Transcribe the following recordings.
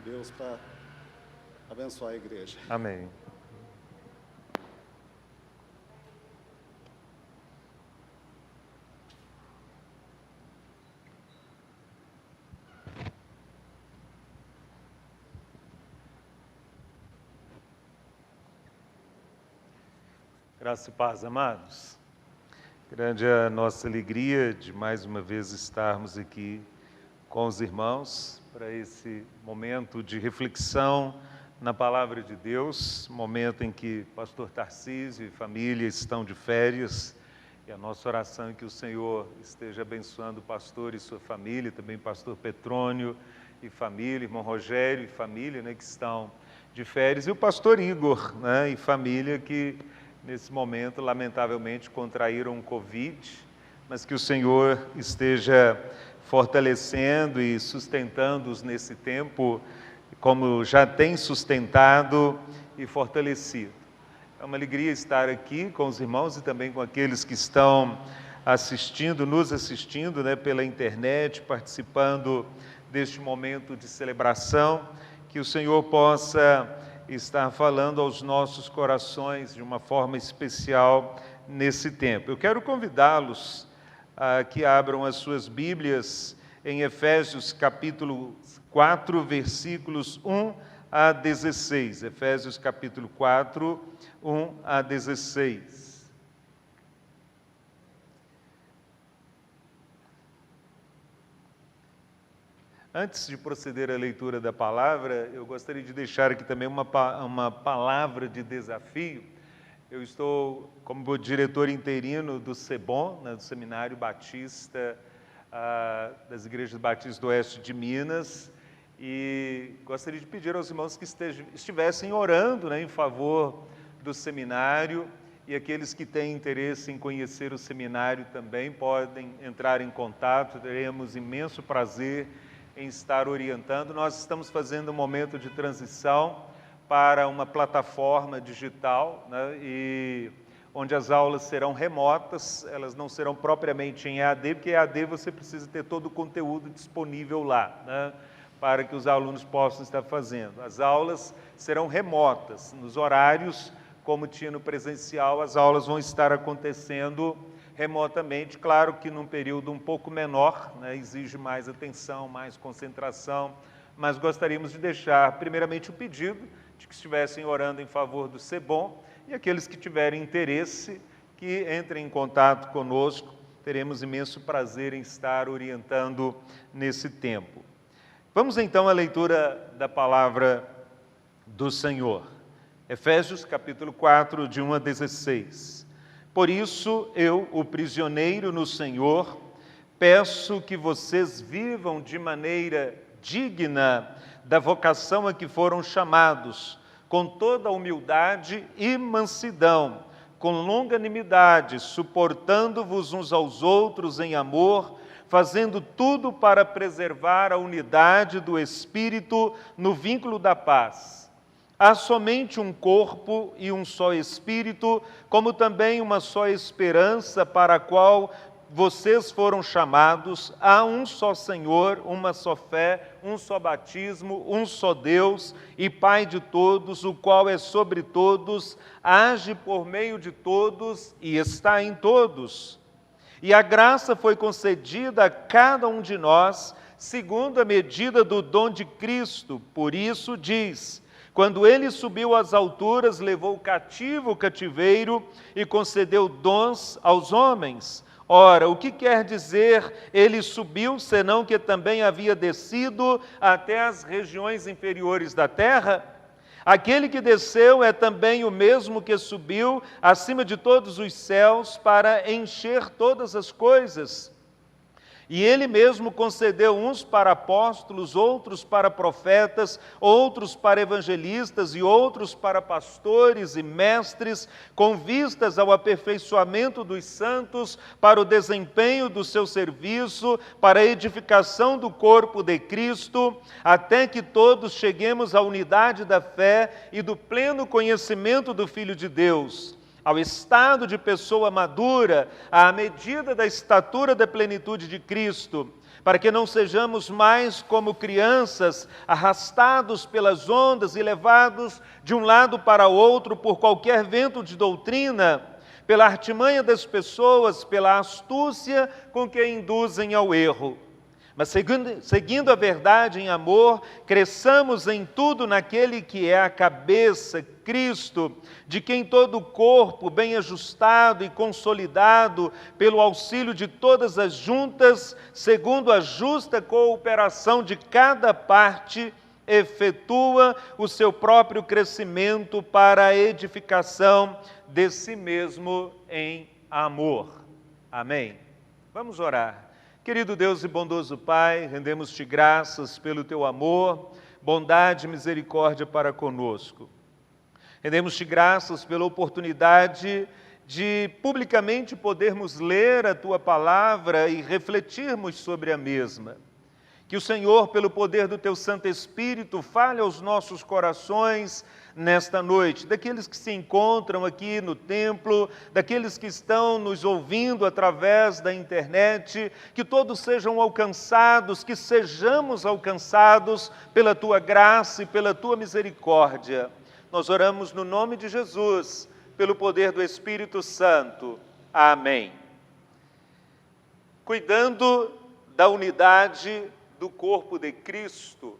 Deus para abençoar a igreja. Amém. Graça e paz, amados. Grande é a nossa alegria de mais uma vez estarmos aqui com os irmãos para esse momento de reflexão na Palavra de Deus, momento em que pastor Tarcísio e família estão de férias, e a nossa oração é que o Senhor esteja abençoando o pastor e sua família, também pastor Petrônio e família, irmão Rogério e família, que estão de férias, e o pastor Igor, e família que nesse momento, lamentavelmente, contraíram Covid, mas que o Senhor esteja fortalecendo e sustentando-os nesse tempo, como já tem sustentado e fortalecido. É uma alegria estar aqui com os irmãos e também com aqueles que estão assistindo, nos assistindo, pela internet, participando deste momento de celebração, que o Senhor possa estar falando aos nossos corações de uma forma especial nesse tempo. Eu quero convidá-los a que abram as suas Bíblias em Efésios capítulo 4, versículos 1 a 16. Efésios capítulo 4, 1 a 16. Antes de proceder à leitura da palavra, eu gostaria de deixar aqui também uma palavra de desafio. Eu estou como diretor interino do SEBOM, do Seminário Batista das Igrejas Batistas do Oeste de Minas, e gostaria de pedir aos irmãos que estivessem orando em favor do seminário, e aqueles que têm interesse em conhecer o seminário também podem entrar em contato, teremos imenso prazer em estar orientando. Nós estamos fazendo um momento de transição para uma plataforma digital, e onde as aulas serão remotas, elas não serão propriamente em EAD, porque em EAD você precisa ter todo o conteúdo disponível lá, para que os alunos possam estar fazendo. As aulas serão remotas, nos horários, como tinha no presencial, as aulas vão estar acontecendo remotamente, claro que num período um pouco menor, exige mais atenção, mais concentração, mas gostaríamos de deixar primeiramente o pedido de que estivessem orando em favor do SEBOM, e aqueles que tiverem interesse, que entrem em contato conosco, teremos imenso prazer em estar orientando nesse tempo. Vamos então à leitura da palavra do Senhor. Efésios capítulo 4, de 1 a 16. Por isso, eu, o prisioneiro no Senhor, peço que vocês vivam de maneira digna da vocação a que foram chamados, com toda humildade e mansidão, com longanimidade, suportando-vos uns aos outros em amor, fazendo tudo para preservar a unidade do Espírito no vínculo da paz. Há somente um corpo e um só Espírito, como também uma só esperança para a qual vocês foram chamados. Há um só Senhor, uma só fé, um só batismo, um só Deus e Pai de todos, o qual é sobre todos, age por meio de todos e está em todos. E a graça foi concedida a cada um de nós, segundo a medida do dom de Cristo. Por isso diz: quando ele subiu às alturas, levou cativo o cativeiro e concedeu dons aos homens. Ora, o que quer dizer ele subiu, senão que também havia descido até as regiões inferiores da terra? Aquele que desceu é também o mesmo que subiu acima de todos os céus para encher todas as coisas. E ele mesmo concedeu uns para apóstolos, outros para profetas, outros para evangelistas e outros para pastores e mestres, com vistas ao aperfeiçoamento dos santos, para o desempenho do seu serviço, para a edificação do corpo de Cristo, até que todos cheguemos à unidade da fé e do pleno conhecimento do Filho de Deus, ao estado de pessoa madura, à medida da estatura da plenitude de Cristo, para que não sejamos mais como crianças, arrastados pelas ondas e levados de um lado para outro por qualquer vento de doutrina, pela artimanha das pessoas, pela astúcia com que induzem ao erro. Mas seguindo a verdade em amor, cresçamos em tudo naquele que é a cabeça, Cristo, de quem todo o corpo, bem ajustado e consolidado pelo auxílio de todas as juntas, segundo a justa cooperação de cada parte, efetua o seu próprio crescimento para a edificação de si mesmo em amor. Amém. Vamos orar. Querido Deus e bondoso Pai, rendemos-te graças pelo teu amor, bondade e misericórdia para conosco. Rendemos-te graças pela oportunidade de publicamente podermos ler a tua palavra e refletirmos sobre a mesma. Que o Senhor, pelo poder do teu Santo Espírito, fale aos nossos corações nesta noite, daqueles que se encontram aqui no templo, daqueles que estão nos ouvindo através da internet, que todos sejam alcançados, que sejamos alcançados pela tua graça e pela tua misericórdia. Nós oramos no nome de Jesus, pelo poder do Espírito Santo. Amém. Cuidando da unidade do corpo de Cristo.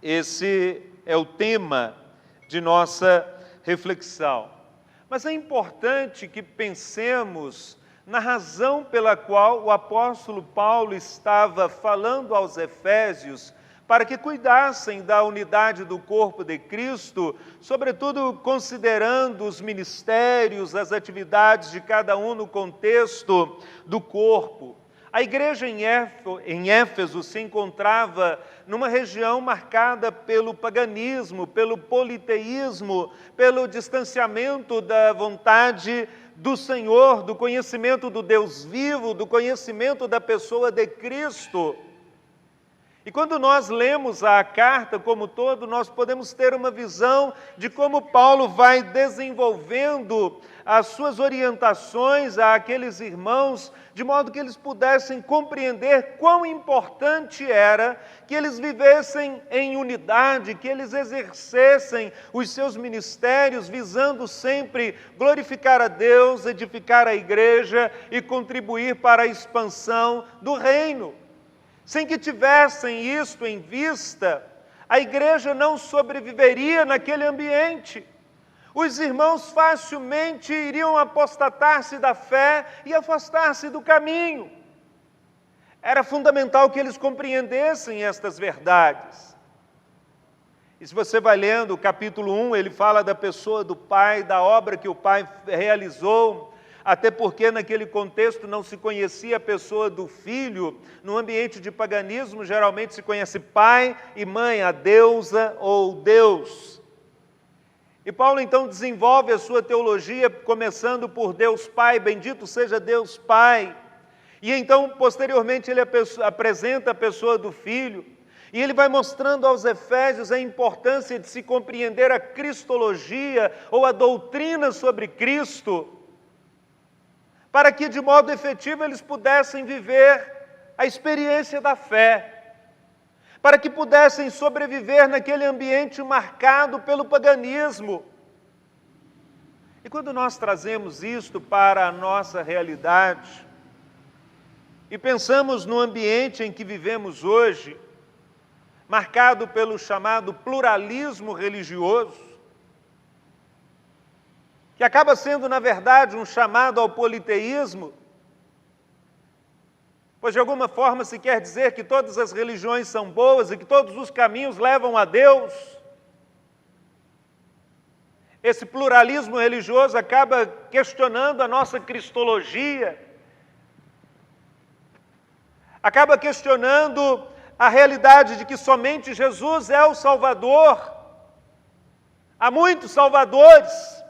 Esse é o tema de nossa reflexão. Mas é importante que pensemos na razão pela qual o apóstolo Paulo estava falando aos Efésios para que cuidassem da unidade do corpo de Cristo, sobretudo considerando os ministérios, as atividades de cada um no contexto do corpo. A igreja em Éfeso se encontrava numa região marcada pelo paganismo, pelo politeísmo, pelo distanciamento da vontade do Senhor, do conhecimento do Deus vivo, do conhecimento da pessoa de Cristo. E quando nós lemos a carta como todo, nós podemos ter uma visão de como Paulo vai desenvolvendo as suas orientações àqueles irmãos, de modo que eles pudessem compreender quão importante era que eles vivessem em unidade, que eles exercessem os seus ministérios, visando sempre glorificar a Deus, edificar a igreja e contribuir para a expansão do reino. Sem que tivessem isto em vista, a igreja não sobreviveria naquele ambiente. Os irmãos facilmente iriam apostatar-se da fé e afastar-se do caminho. Era fundamental que eles compreendessem estas verdades. E se você vai lendo o capítulo 1, ele fala da pessoa do Pai, da obra que o Pai realizou, até porque naquele contexto não se conhecia a pessoa do Filho. No ambiente de paganismo, geralmente se conhece pai e mãe, a deusa ou Deus. E Paulo então desenvolve a sua teologia, começando por Deus Pai, bendito seja Deus Pai. E então, posteriormente, ele apresenta a pessoa do Filho, e ele vai mostrando aos Efésios a importância de se compreender a cristologia, ou a doutrina sobre Cristo, para que de modo efetivo eles pudessem viver a experiência da fé, para que pudessem sobreviver naquele ambiente marcado pelo paganismo. E quando nós trazemos isto para a nossa realidade, e pensamos no ambiente em que vivemos hoje, marcado pelo chamado pluralismo religioso, que acaba sendo, na verdade, um chamado ao politeísmo, pois de alguma forma se quer dizer que todas as religiões são boas e que todos os caminhos levam a Deus. Esse pluralismo religioso acaba questionando a nossa cristologia, acaba questionando a realidade de que somente Jesus é o Salvador. Há muitos salvadores.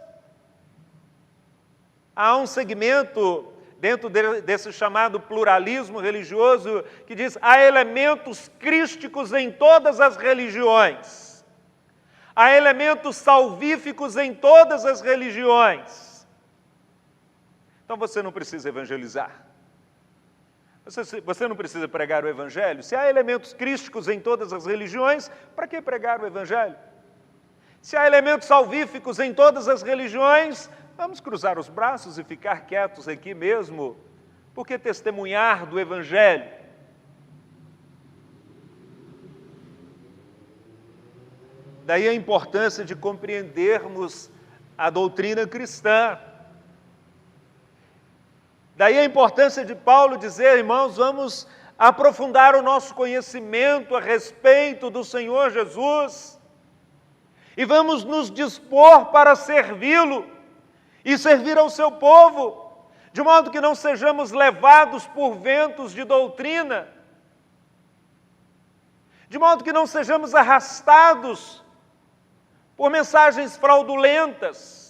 Há um segmento dentro desse chamado pluralismo religioso que diz: há elementos crísticos em todas as religiões. Há elementos salvíficos em todas as religiões. Então você não precisa evangelizar. Você não precisa pregar o Evangelho? Se há elementos crísticos em todas as religiões, para que pregar o Evangelho? Se há elementos salvíficos em todas as religiões, vamos cruzar os braços e ficar quietos aqui mesmo. Por que testemunhar do Evangelho? Daí a importância de compreendermos a doutrina cristã. Daí a importância de Paulo dizer, irmãos, vamos aprofundar o nosso conhecimento a respeito do Senhor Jesus e vamos nos dispor para servi-lo e servir ao seu povo, de modo que não sejamos levados por ventos de doutrina, de modo que não sejamos arrastados por mensagens fraudulentas.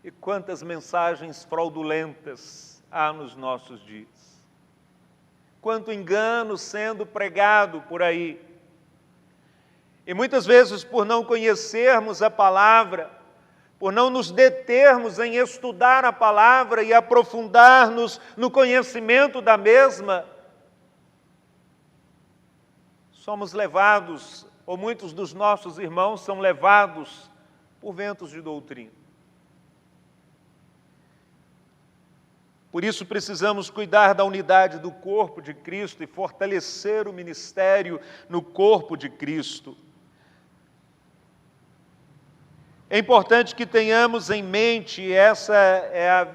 E quantas mensagens fraudulentas há nos nossos dias. Quanto engano sendo pregado por aí. E muitas vezes, por não conhecermos a palavra, por não nos determos em estudar a palavra e aprofundar-nos no conhecimento da mesma, somos levados, ou muitos dos nossos irmãos são levados por ventos de doutrina. Por isso precisamos cuidar da unidade do corpo de Cristo e fortalecer o ministério no corpo de Cristo. É importante que tenhamos em mente, essa é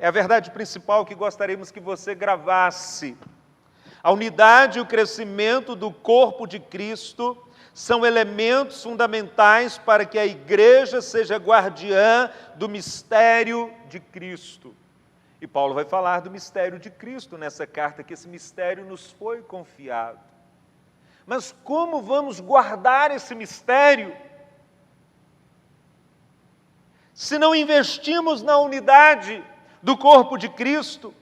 a verdade principal que gostaríamos que você gravasse. A unidade e o crescimento do corpo de Cristo são elementos fundamentais para que a igreja seja guardiã do mistério de Cristo. E Paulo vai falar do mistério de Cristo nessa carta, que esse mistério nos foi confiado. Mas como vamos guardar esse mistério? Se não investimos na unidade do corpo de Cristo,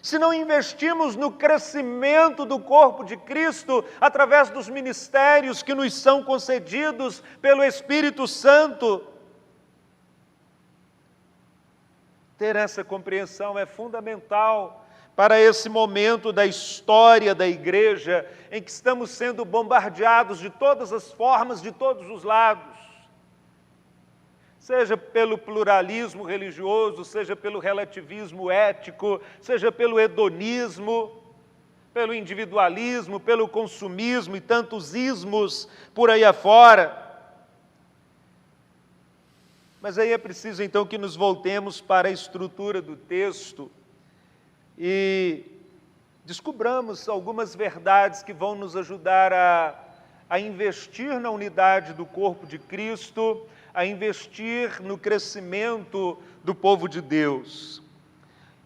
se não investimos no crescimento do corpo de Cristo através dos ministérios que nos são concedidos pelo Espírito Santo, ter essa compreensão é fundamental para esse momento da história da igreja em que estamos sendo bombardeados de todas as formas, de todos os lados. Seja pelo pluralismo religioso, seja pelo relativismo ético, seja pelo hedonismo, pelo individualismo, pelo consumismo e tantos ismos por aí afora. Mas aí é preciso então que nos voltemos para a estrutura do texto e descobramos algumas verdades que vão nos ajudar a investir na unidade do corpo de Cristo, a investir no crescimento do povo de Deus.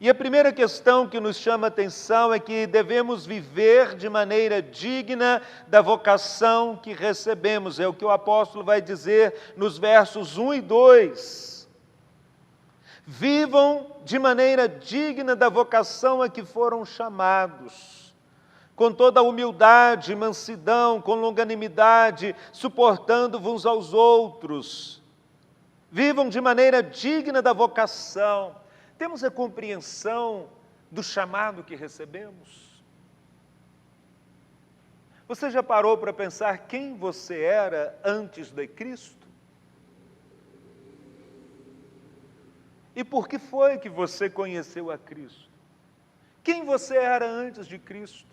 E a primeira questão que nos chama a atenção é que devemos viver de maneira digna da vocação que recebemos. É o que o apóstolo vai dizer nos versos 1 e 2. Vivam de maneira digna da vocação a que foram chamados, com toda a humildade, mansidão, com longanimidade, suportando-vos uns aos outros. Vivam de maneira digna da vocação. Temos a compreensão do chamado que recebemos? Você já parou para pensar quem você era antes de Cristo? E por que foi que você conheceu a Cristo? Quem você era antes de Cristo?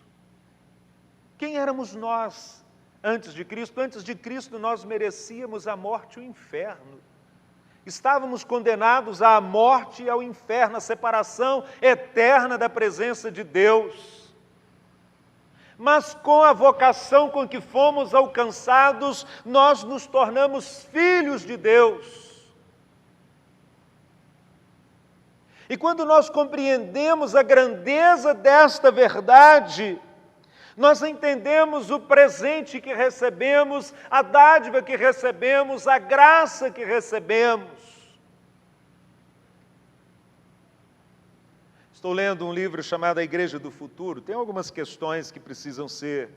Quem éramos nós antes de Cristo? Antes de Cristo nós merecíamos a morte e o inferno. Estávamos condenados à morte e ao inferno, à separação eterna da presença de Deus. Mas com a vocação com que fomos alcançados, nós nos tornamos filhos de Deus. E quando nós compreendemos a grandeza desta verdade, nós entendemos o presente que recebemos, a dádiva que recebemos, a graça que recebemos. Estou lendo um livro chamado A Igreja do Futuro. Tem algumas questões que precisam ser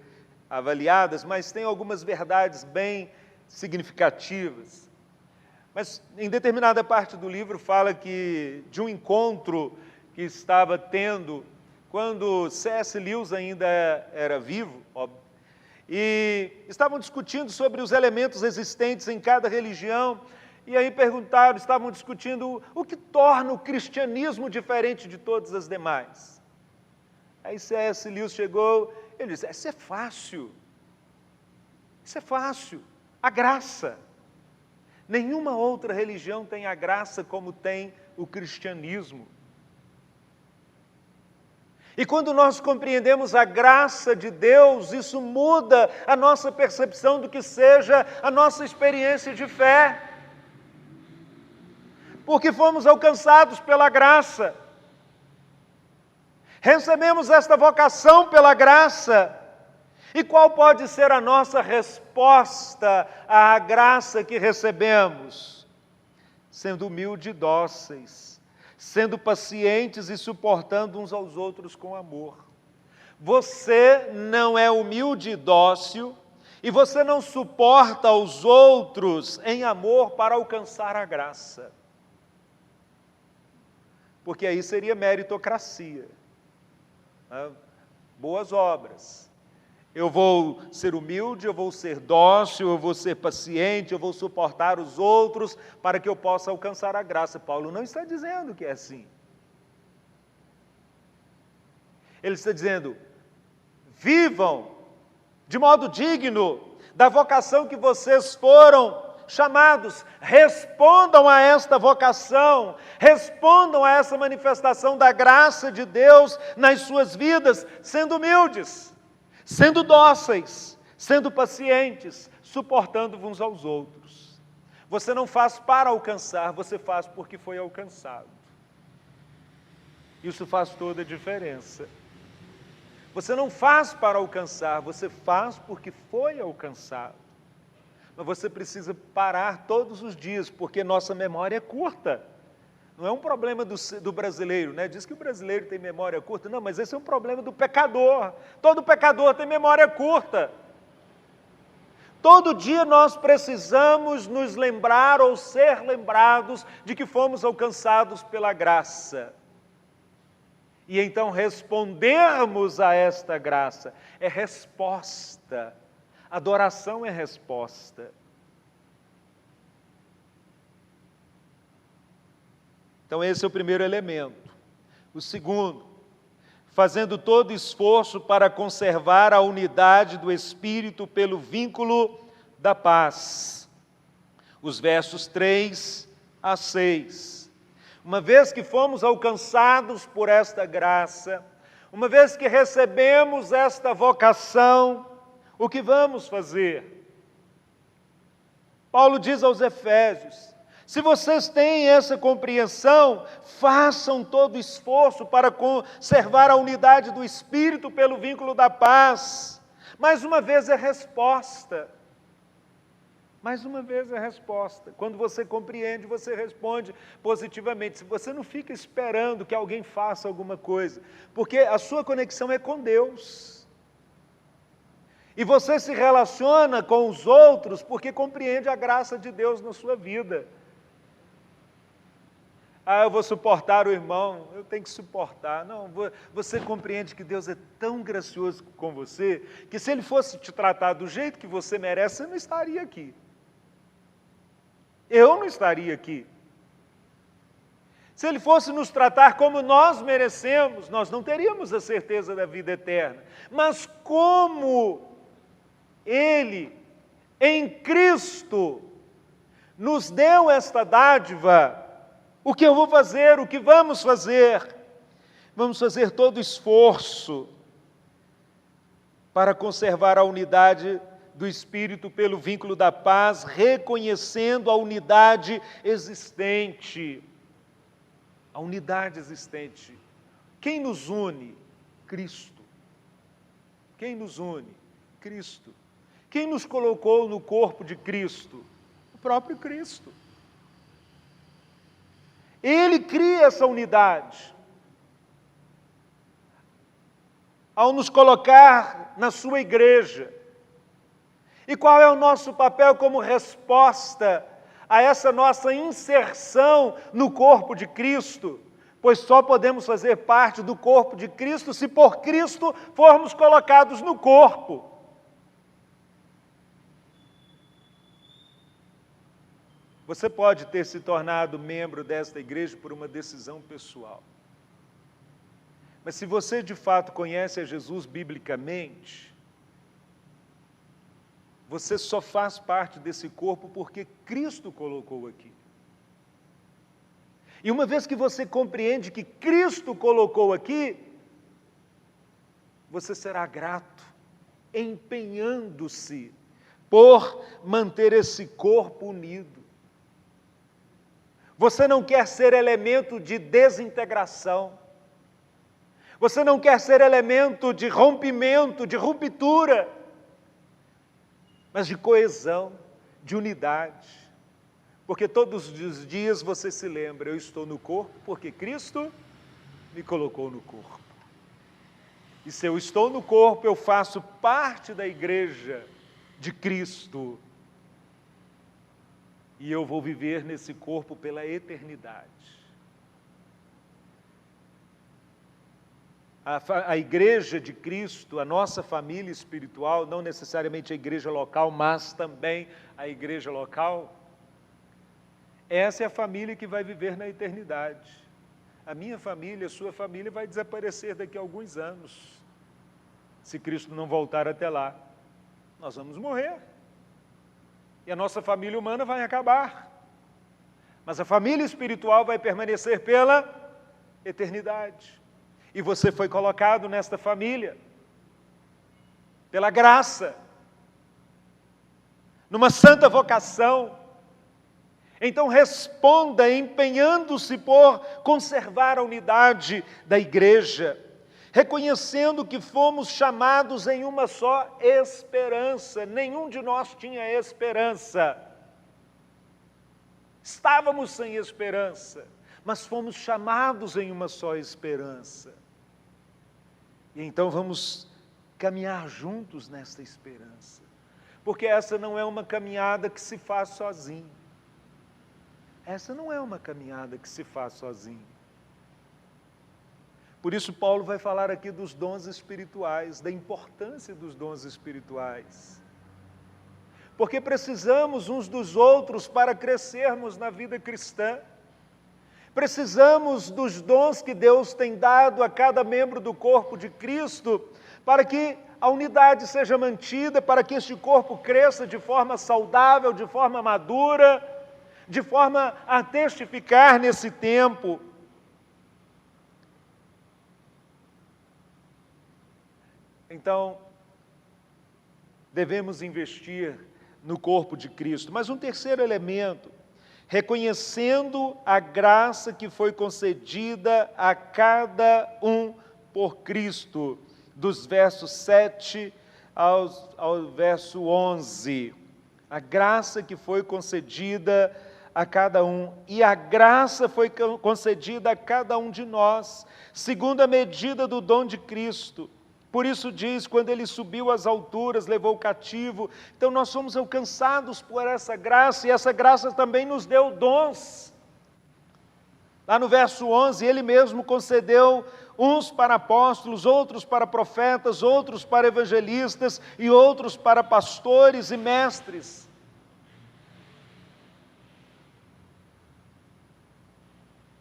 avaliadas, mas tem algumas verdades bem significativas. Mas em determinada parte do livro fala que de um encontro que estava tendo quando C.S. Lewis ainda era vivo, óbvio, e estavam discutindo sobre os elementos existentes em cada religião, e aí estavam discutindo o que torna o cristianismo diferente de todas as demais. Aí C.S. Lewis chegou, ele disse, isso é fácil, a graça. Nenhuma outra religião tem a graça como tem o cristianismo. E quando nós compreendemos a graça de Deus, isso muda a nossa percepção do que seja a nossa experiência de fé. Porque fomos alcançados pela graça. Recebemos esta vocação pela graça. E qual pode ser a nossa resposta à graça que recebemos? Sendo humildes e dóceis, sendo pacientes e suportando uns aos outros com amor. Você não é humilde e dócil, e você não suporta aos outros em amor para alcançar a graça. Porque aí seria meritocracia. Boas obras. Eu vou ser humilde, eu vou ser dócil, eu vou ser paciente, eu vou suportar os outros para que eu possa alcançar a graça. Paulo não está dizendo que é assim. Ele está dizendo, vivam de modo digno da vocação que vocês foram chamados, respondam a esta vocação, respondam a essa manifestação da graça de Deus nas suas vidas, sendo humildes, sendo dóceis, sendo pacientes, suportando uns aos outros. Você não faz para alcançar, você faz porque foi alcançado. Isso faz toda a diferença. Você não faz para alcançar, você faz porque foi alcançado. Mas você precisa parar todos os dias, porque nossa memória é curta. Não é um problema do brasileiro, né? Diz que o brasileiro tem memória curta. Não, mas esse é um problema do pecador. Todo pecador tem memória curta. Todo dia nós precisamos nos lembrar ou ser lembrados de que fomos alcançados pela graça. E então respondermos a esta graça. É resposta. Adoração é resposta. Então esse é o primeiro elemento. O segundo, fazendo todo esforço para conservar a unidade do Espírito pelo vínculo da paz. Os versos 3 a 6. Uma vez que fomos alcançados por esta graça, uma vez que recebemos esta vocação, o que vamos fazer? Paulo diz aos Efésios, se vocês têm essa compreensão, façam todo esforço para conservar a unidade do Espírito pelo vínculo da paz. Mais uma vez é resposta. Mais uma vez é resposta. Quando você compreende, você responde positivamente. Se você não fica esperando que alguém faça alguma coisa, porque a sua conexão é com Deus. E você se relaciona com os outros porque compreende a graça de Deus na sua vida. Eu vou suportar o irmão, eu tenho que suportar. Não, você compreende que Deus é tão gracioso com você, que se Ele fosse te tratar do jeito que você merece, você não estaria aqui. Eu não estaria aqui. Se Ele fosse nos tratar como nós merecemos, nós não teríamos a certeza da vida eterna. Mas como Ele, em Cristo, nos deu esta dádiva, o que eu vou fazer, o que vamos fazer? Vamos fazer todo esforço para conservar a unidade do Espírito pelo vínculo da paz, reconhecendo a unidade existente. A unidade existente. Quem nos une? Cristo. Quem nos une? Cristo. Quem nos colocou no corpo de Cristo? O próprio Cristo. Ele cria essa unidade. Ao nos colocar na sua igreja. E qual é o nosso papel como resposta a essa nossa inserção no corpo de Cristo? pois só podemos fazer parte do corpo de Cristo se por Cristo formos colocados no corpo. Você pode ter se tornado membro desta igreja por uma decisão pessoal. Mas se você de fato conhece a Jesus biblicamente, você só faz parte desse corpo porque Cristo colocou aqui. E uma vez que você compreende que Cristo colocou aqui, você será grato, empenhando-se por manter esse corpo unido. Você não quer ser elemento de desintegração. Você não quer ser elemento de rompimento, de ruptura, mas de coesão, de unidade. Porque todos os dias você se lembra, eu estou no corpo porque Cristo me colocou no corpo. E se eu estou no corpo, eu faço parte da igreja de Cristo. E eu vou viver nesse corpo pela eternidade. A igreja de Cristo, a nossa família espiritual, não necessariamente a igreja local, mas também a igreja local, essa é a família que vai viver na eternidade. A minha família, a sua família vai desaparecer daqui a alguns anos. Se Cristo não voltar até lá, nós vamos morrer. E a nossa família humana vai acabar. Mas a família espiritual vai permanecer pela eternidade. E você foi colocado nesta família, pela graça, numa santa vocação. Então responda empenhando-se por conservar a unidade da igreja, reconhecendo que fomos chamados em uma só esperança. Nenhum de nós tinha esperança. Estávamos sem esperança, mas fomos chamados em uma só esperança. E então vamos caminhar juntos nesta esperança, porque essa não é uma caminhada que se faz sozinho. Essa não é uma caminhada que se faz sozinho. Por isso Paulo vai falar aqui dos dons espirituais, da importância dos dons espirituais. Porque precisamos uns dos outros para crescermos na vida cristã. Precisamos dos dons que Deus tem dado a cada membro do corpo de Cristo, para que a unidade seja mantida, para que este corpo cresça de forma saudável, de forma madura, de forma a testificar nesse tempo. Então, devemos investir no corpo de Cristo. Mas um terceiro elemento, reconhecendo a graça que foi concedida a cada um por Cristo, dos versos 7 ao verso 11. A graça que foi concedida a cada um, e a graça foi concedida a cada um de nós, segundo a medida do dom de Cristo. Por isso diz, quando ele subiu às alturas, levou o cativo. Então nós somos alcançados por essa graça, e essa graça também nos deu dons. Lá no verso 11, ele mesmo concedeu uns para apóstolos, outros para profetas, outros para evangelistas e outros para pastores e mestres.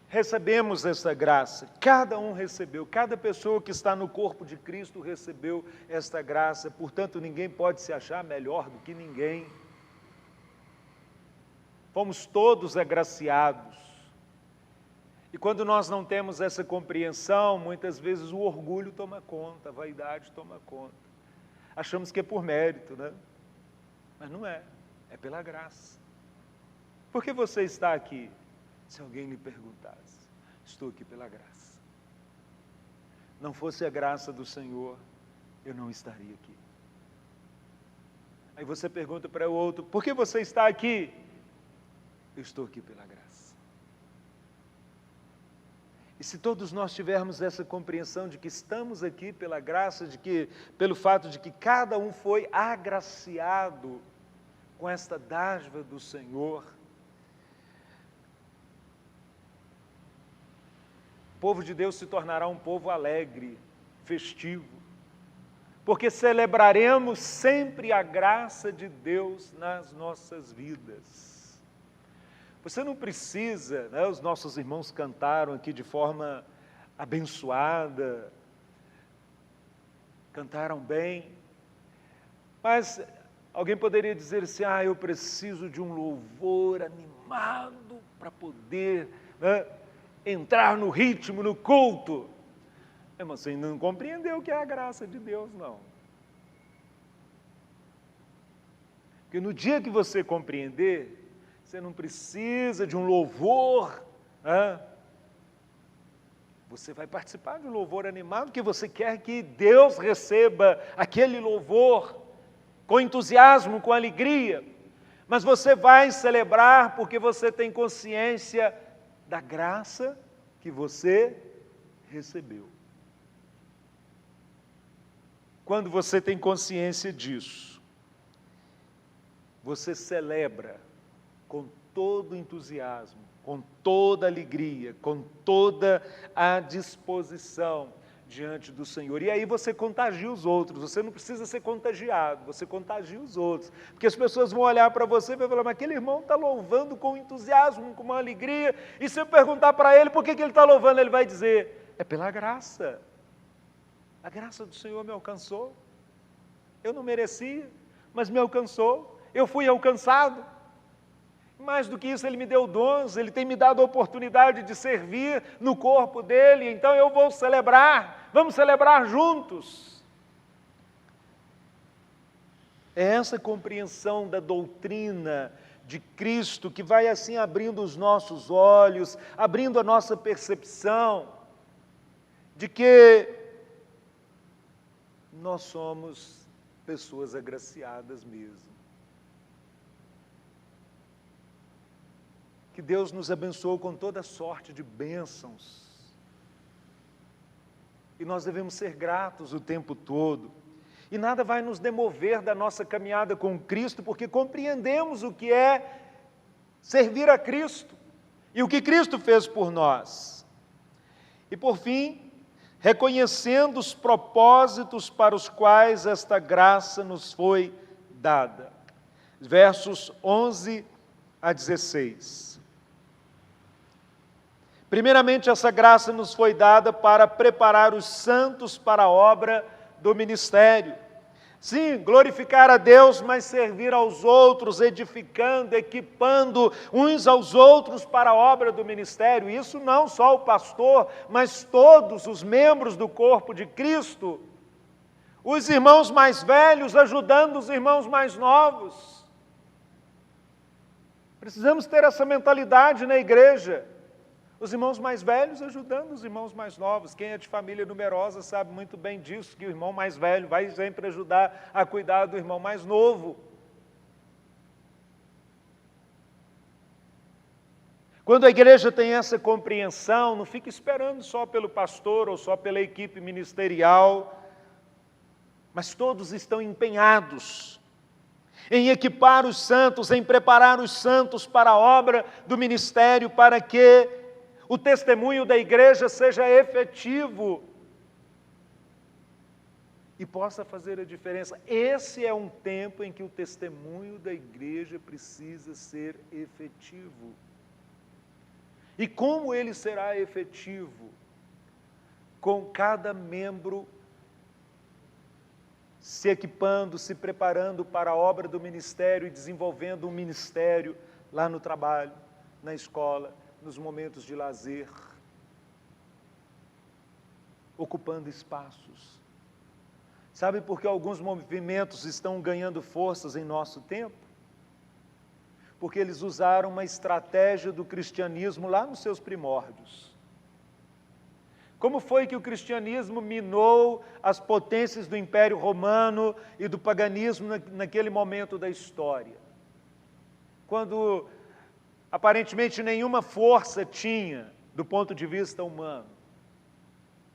Recebemos essa graça, cada um recebeu, cada pessoa que está no corpo de Cristo recebeu esta graça, portanto ninguém pode se achar melhor do que ninguém. Fomos todos agraciados. E quando nós não temos essa compreensão, muitas vezes o orgulho toma conta, a vaidade toma conta. Achamos que é por mérito, né? Mas não é, é pela graça. Por que você está aqui? Se alguém lhe perguntasse, estou aqui pela graça. Não fosse a graça do Senhor, eu não estaria aqui. Aí você pergunta para o outro, por que você está aqui? Eu estou aqui pela graça. E se todos nós tivermos essa compreensão de que estamos aqui pela graça, pelo fato de que cada um foi agraciado com esta dádiva do Senhor, povo de Deus se tornará um povo alegre, festivo, porque celebraremos sempre a graça de Deus nas nossas vidas. Você não precisa, né? Os nossos irmãos cantaram aqui de forma abençoada, cantaram bem, mas alguém poderia dizer assim, eu preciso de um louvor animado para poder, né, entrar no ritmo, no culto. Mas você ainda não compreendeu o que é a graça de Deus, não. Porque no dia que você compreender, você não precisa de um louvor, né? Você vai participar de um louvor animado, porque você quer que Deus receba aquele louvor com entusiasmo, com alegria. Mas você vai celebrar porque você tem consciência da graça que você recebeu. Quando você tem consciência disso, você celebra com todo entusiasmo, com toda alegria, com toda a disposição diante do Senhor. E aí você contagia os outros, você não precisa ser contagiado, você contagia os outros. Porque as pessoas vão olhar para você e vão falar, mas aquele irmão está louvando com entusiasmo, com uma alegria. E se eu perguntar para ele por que ele está louvando, ele vai dizer, é pela graça. A graça do Senhor me alcançou. Eu não merecia, mas me alcançou. Eu fui alcançado. Mais do que isso, Ele me deu dons, Ele tem me dado a oportunidade de servir no corpo dEle, então eu vou celebrar, vamos celebrar juntos. É essa compreensão da doutrina de Cristo que vai assim abrindo os nossos olhos, abrindo a nossa percepção de que nós somos pessoas agraciadas mesmo. Que Deus nos abençoou com toda sorte de bênçãos. E nós devemos ser gratos o tempo todo. E nada vai nos demover da nossa caminhada com Cristo, porque compreendemos o que é servir a Cristo e o que Cristo fez por nós. E por fim, reconhecendo os propósitos para os quais esta graça nos foi dada. Versos 11 a 16. Primeiramente, essa graça nos foi dada para preparar os santos para a obra do ministério. Sim, glorificar a Deus, mas servir aos outros, edificando, equipando uns aos outros para a obra do ministério. Isso não só o pastor, mas todos os membros do corpo de Cristo. Os irmãos mais velhos ajudando os irmãos mais novos. Precisamos ter essa mentalidade na igreja. Os irmãos mais velhos ajudando os irmãos mais novos. Quem é de família numerosa sabe muito bem disso, que o irmão mais velho vai sempre ajudar a cuidar do irmão mais novo. Quando a igreja tem essa compreensão, não fica esperando só pelo pastor ou só pela equipe ministerial, mas todos estão empenhados em equipar os santos, em preparar os santos para a obra do ministério, para que o testemunho da igreja seja efetivo e possa fazer a diferença. Esse é um tempo em que o testemunho da igreja precisa ser efetivo. E como ele será efetivo? Com cada membro se equipando, se preparando para a obra do ministério e desenvolvendo um ministério lá no trabalho, na escola, nos momentos de lazer, ocupando espaços. Sabe por que alguns movimentos estão ganhando forças em nosso tempo? Porque eles usaram uma estratégia do cristianismo lá nos seus primórdios. Como foi que o cristianismo minou as potências do Império Romano e do paganismo naquele momento da história? Quando aparentemente nenhuma força tinha, do ponto de vista humano,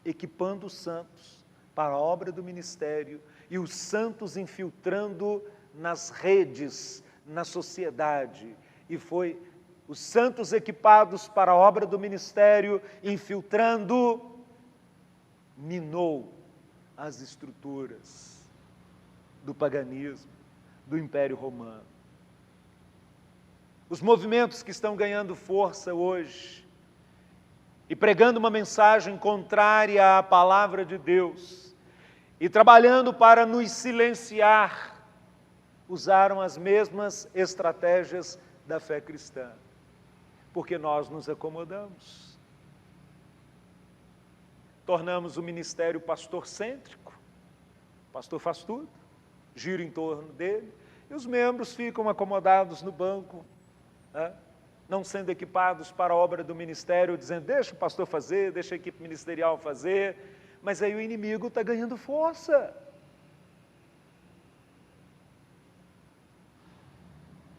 equipando os santos para a obra do ministério e os santos infiltrando nas redes, na sociedade, e foi os santos equipados para a obra do ministério, infiltrando, minou as estruturas do paganismo, do Império Romano. Os movimentos que estão ganhando força hoje e pregando uma mensagem contrária à palavra de Deus e trabalhando para nos silenciar, usaram as mesmas estratégias da fé cristã, porque nós nos acomodamos. Tornamos o ministério pastor-cêntrico, o pastor faz tudo, gira em torno dele, e os membros ficam acomodados no banco, não sendo equipados para a obra do ministério, dizendo, deixa o pastor fazer, deixa a equipe ministerial fazer, mas aí o inimigo está ganhando força.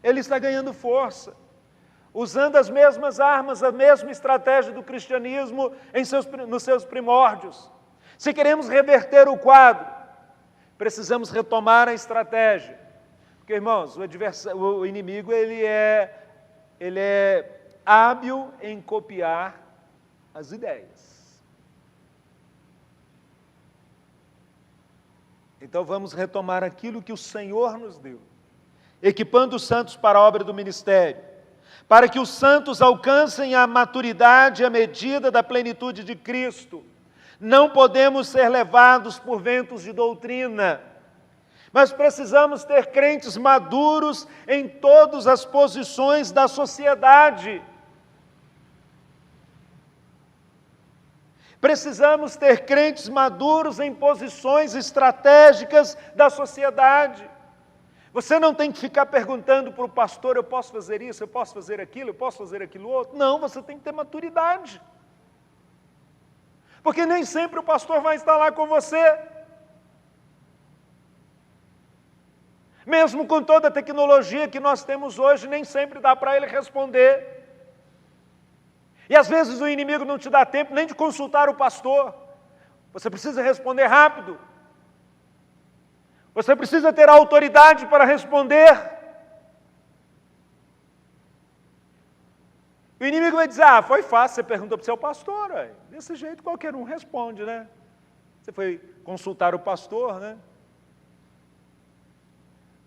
Ele está ganhando força, usando as mesmas armas, a mesma estratégia do cristianismo nos seus primórdios. Se queremos reverter o quadro, precisamos retomar a estratégia. Porque, irmãos, o inimigo ele é hábil em copiar as ideias. Então vamos retomar aquilo que o Senhor nos deu, equipando os santos para a obra do ministério, para que os santos alcancem a maturidade e a medida da plenitude de Cristo. Não podemos ser levados por ventos de doutrina, mas precisamos ter crentes maduros em todas as posições da sociedade. Precisamos ter crentes maduros em posições estratégicas da sociedade. Você não tem que ficar perguntando para o pastor, eu posso fazer isso, eu posso fazer aquilo, eu posso fazer aquilo outro. Não, você tem que ter maturidade. Porque nem sempre o pastor vai estar lá com você. Mesmo com toda a tecnologia que nós temos hoje, nem sempre dá para ele responder. E às vezes o inimigo não te dá tempo nem de consultar o pastor. Você precisa responder rápido. Você precisa ter autoridade para responder. O inimigo vai dizer, foi fácil, você perguntou para o seu pastor. Desse jeito qualquer um responde, né? Você foi consultar o pastor, né?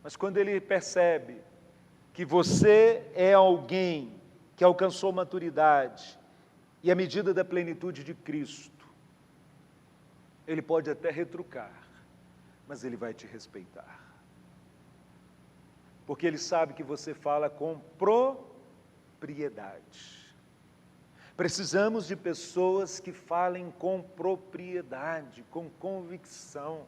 Mas quando ele percebe que você é alguém que alcançou maturidade e a medida da plenitude de Cristo, ele pode até retrucar, mas ele vai te respeitar. Porque ele sabe que você fala com propriedade. Precisamos de pessoas que falem com propriedade, com convicção,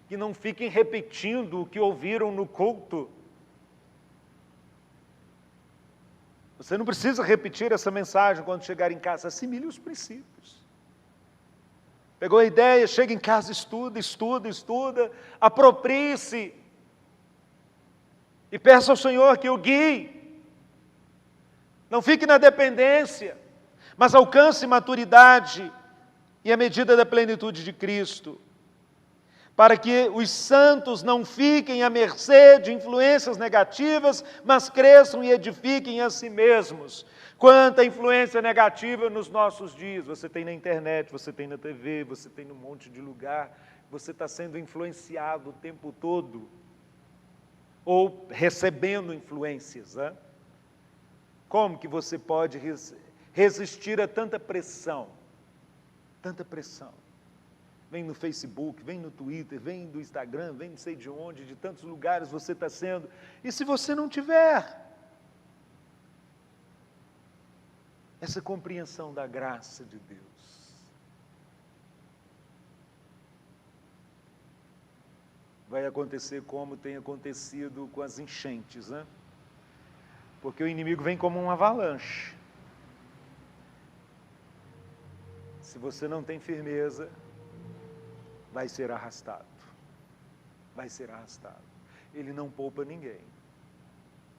que não fiquem repetindo o que ouviram no culto. Você não precisa repetir essa mensagem quando chegar em casa, assimile os princípios. Pegou a ideia, chega em casa, estuda, aproprie-se e peça ao Senhor que o guie. Não fique na dependência, mas alcance maturidade e a medida da plenitude de Cristo, para que os santos não fiquem à mercê de influências negativas, mas cresçam e edifiquem a si mesmos. Quanta influência negativa nos nossos dias, você tem na internet, você tem na TV, você tem num monte de lugar, você está sendo influenciado o tempo todo, ou recebendo influências, né? Como que você pode resistir a tanta pressão? Tanta pressão. Vem no Facebook, vem no Twitter, vem do Instagram, vem não sei de onde, de tantos lugares você está sendo. E se você não tiver essa compreensão da graça de Deus, vai acontecer como tem acontecido com as enchentes, né? Porque o inimigo vem como uma avalanche. Se você não tem firmeza, vai ser arrastado. Vai ser arrastado. Ele não poupa ninguém.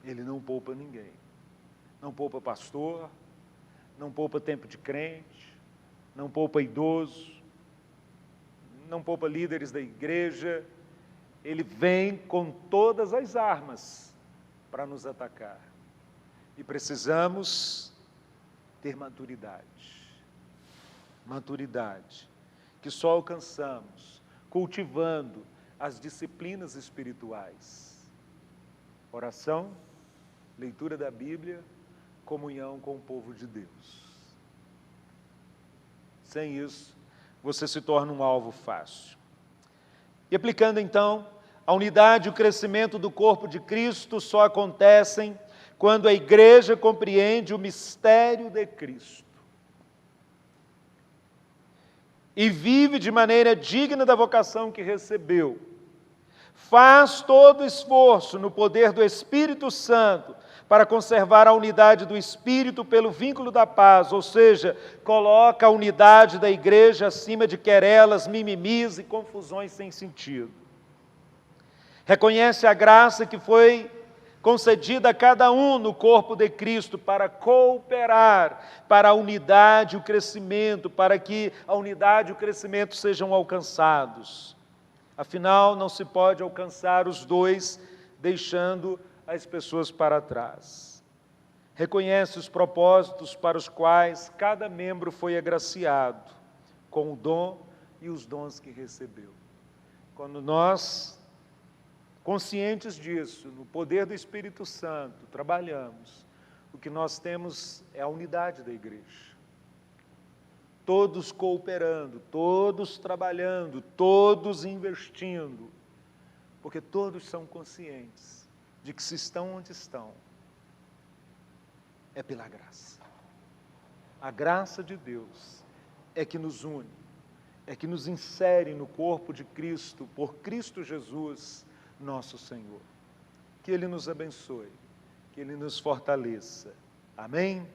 Ele não poupa ninguém. Não poupa pastor, não poupa tempo de crente, não poupa idoso, não poupa líderes da igreja. Ele vem com todas as armas para nos atacar. E precisamos ter maturidade. Maturidade, que só alcançamos cultivando as disciplinas espirituais. Oração, leitura da Bíblia, comunhão com o povo de Deus. Sem isso, você se torna um alvo fácil. E aplicando então, a unidade e o crescimento do corpo de Cristo só acontecem quando a igreja compreende o mistério de Cristo e vive de maneira digna da vocação que recebeu. Faz todo o esforço no poder do Espírito Santo para conservar a unidade do Espírito pelo vínculo da paz, ou seja, coloca a unidade da igreja acima de querelas, mimimis e confusões sem sentido. Reconhece a graça que foi concedida a cada um no corpo de Cristo para cooperar para a unidade e o crescimento, para que a unidade e o crescimento sejam alcançados. Afinal, não se pode alcançar os dois deixando as pessoas para trás. Reconhece os propósitos para os quais cada membro foi agraciado, com o dom e os dons que recebeu. Quando nós, conscientes disso, no poder do Espírito Santo, trabalhamos, o que nós temos é a unidade da igreja. Todos cooperando, todos trabalhando, todos investindo, porque todos são conscientes de que se estão onde estão, é pela graça. A graça de Deus é que nos une, é que nos insere no corpo de Cristo, por Cristo Jesus, nosso Senhor. Que Ele nos abençoe, que Ele nos fortaleça. Amém?